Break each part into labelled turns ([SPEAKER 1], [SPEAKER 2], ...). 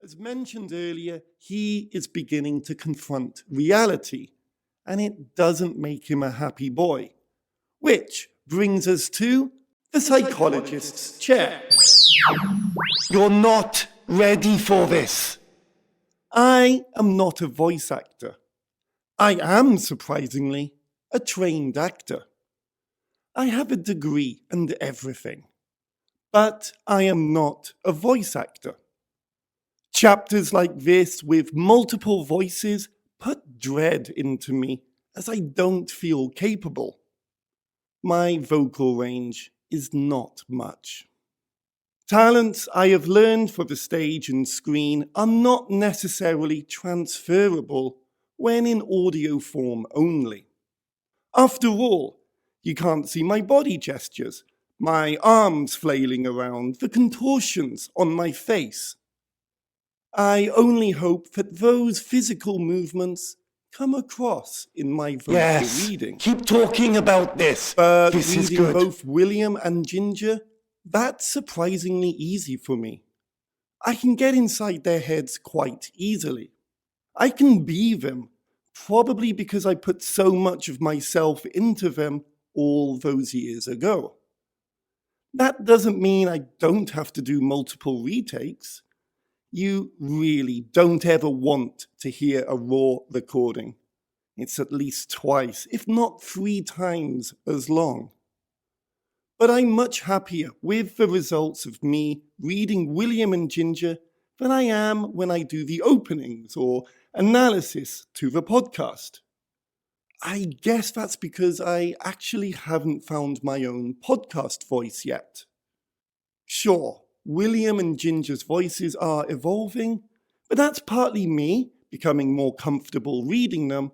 [SPEAKER 1] As mentioned earlier, he is beginning to confront reality, and it doesn't make him a happy boy. Which brings us to the psychologist's chair.
[SPEAKER 2] You're not ready for this.
[SPEAKER 1] I am not a voice actor. I am, surprisingly, a trained actor. I have a degree and everything. But I am not a voice actor. Chapters like this with multiple voices put dread into me as I don't feel capable. My vocal range is not much. Talents I have learned for the stage and screen are not necessarily transferable when in audio form only. After all, you can't see my body gestures, my arms flailing around, the contortions on my face. I only hope that those physical movements come across in my vocal reading.
[SPEAKER 2] Keep talking about this.
[SPEAKER 1] But
[SPEAKER 2] this is
[SPEAKER 1] reading
[SPEAKER 2] good.
[SPEAKER 1] both William and Ginger, that's surprisingly easy for me. I can get inside their heads quite easily. I can be them, probably because I put so much of myself into them all those years ago. That doesn't mean I don't have to do multiple retakes. You really don't ever want to hear a raw recording. It's at least twice, if not 3 times as long. But I'm much happier with the results of me reading William and Ginger than I am when I do the openings or analysis to the podcast. I guess that's because I actually haven't found my own podcast voice yet. Sure, William and Ginger's voices are evolving, but that's partly me becoming more comfortable reading them,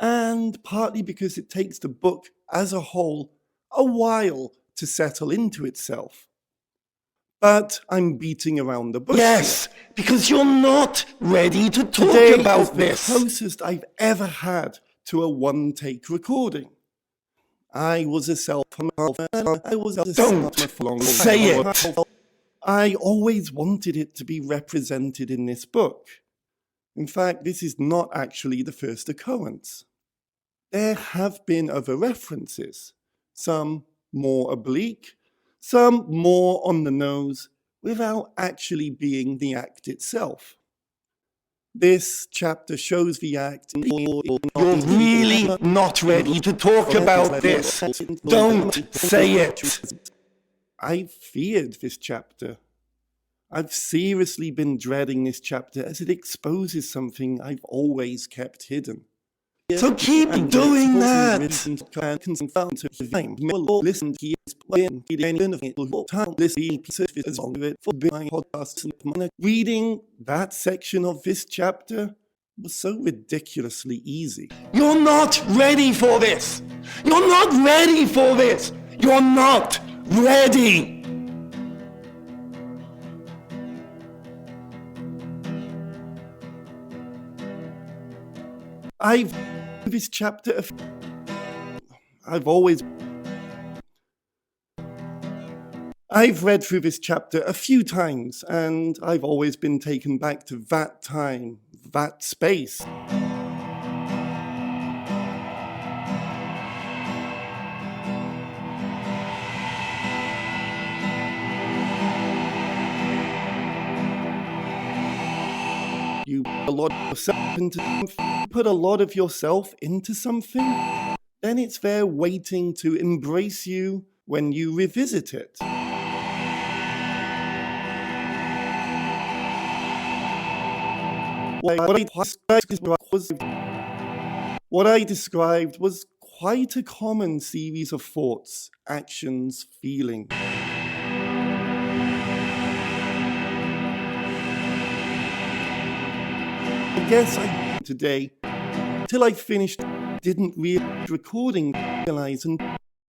[SPEAKER 1] and partly because it takes the book as a whole a while to settle into itself. But I'm beating around the bush.
[SPEAKER 2] Yes, because you're not ready to talk
[SPEAKER 1] Today
[SPEAKER 2] about
[SPEAKER 1] is
[SPEAKER 2] this.
[SPEAKER 1] the closest I've ever had to a one-take recording. I was a
[SPEAKER 2] Don't say it.
[SPEAKER 1] I always wanted it to be represented in this book. In fact, this is not actually the first occurrence. There have been other references, some more oblique, some more on the nose, without actually being the act itself. This chapter shows the act.
[SPEAKER 2] You're really not ready to talk about this. Don't say it.
[SPEAKER 1] I've feared this chapter. I've seriously been dreading this chapter as it exposes something I've always kept hidden.
[SPEAKER 2] So keep doing that.
[SPEAKER 1] Reading that section of this chapter was so ridiculously easy.
[SPEAKER 2] You're not ready for this. You're not ready for this. You're not ready.
[SPEAKER 1] I've read through this chapter a few times, and I've always been taken back to that time, that space. You put a lot of yourself into something, then it's there waiting to embrace you when you revisit it. What I described was quite a common series of thoughts, actions, feelings. I guess today, till I finished, didn't realize recording, and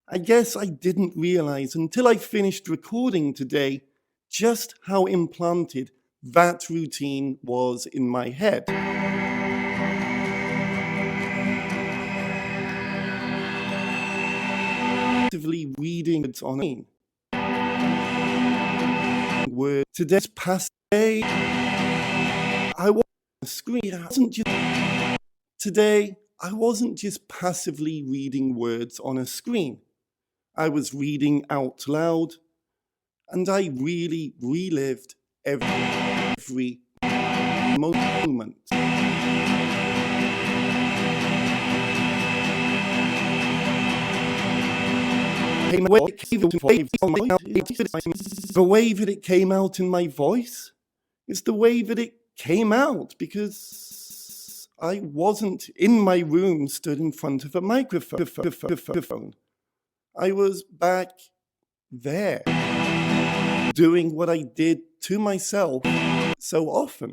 [SPEAKER 1] I guess I didn't realize until I finished recording today just how implanted that routine was in my head. Actively reading it on word today's past day. screen. Today, I wasn't just passively reading words on a screen. I was reading out loud, and I really relived every moment. The way that it came out in my voice is the way that it came out because I wasn't in my room stood in front of a microphone. I was back there doing what I did to myself so often.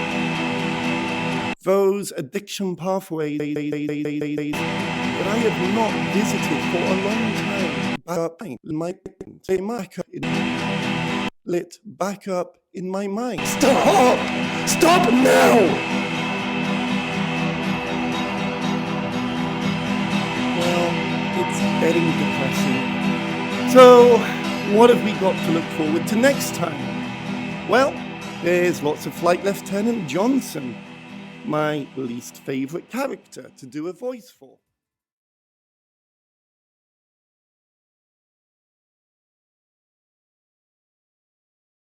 [SPEAKER 1] Those addiction pathways that I have not visited for a long time. Lit back up in my mind.
[SPEAKER 2] Stop! Stop now!
[SPEAKER 1] Well, it's getting depressing. So, what have we got to look forward to next time? Well, there's lots of Flight Lieutenant Johnson, my least favourite character to do a voice for.